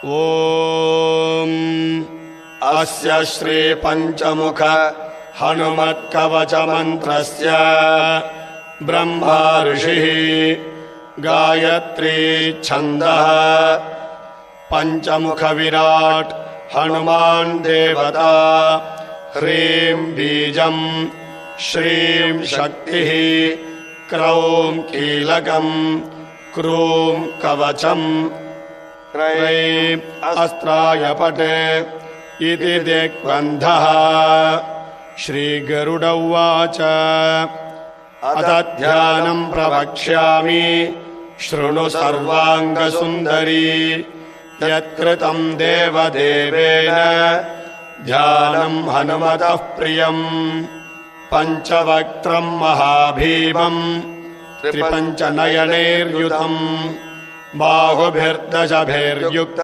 ॐ अस्य श्री पंचमुख हनुमत्कवचमन्त्रस्य ब्रह्मा ऋषिः गायत्री छन्दः पंचमुख विराट हनुमान् देवता ह्रीं बीजं श्रीं शक्तिः क्रौं कीलकं क्रूं कवचम् क्रैं अस्त्राय पटे इति दिग्बन्धः। श्रीगरुड उवाच अथ ध्यानं प्रवक्ष्यामि शृणु सर्वाङ्गसुन्दरी यत्कृतं देवदेवेन ध्यानं हनुमतः प्रियम् पञ्चवक्त्रं महाभीमं त्रिपञ्चनयनैर्युतं बाहुभिर्दशभिर्युक्तम्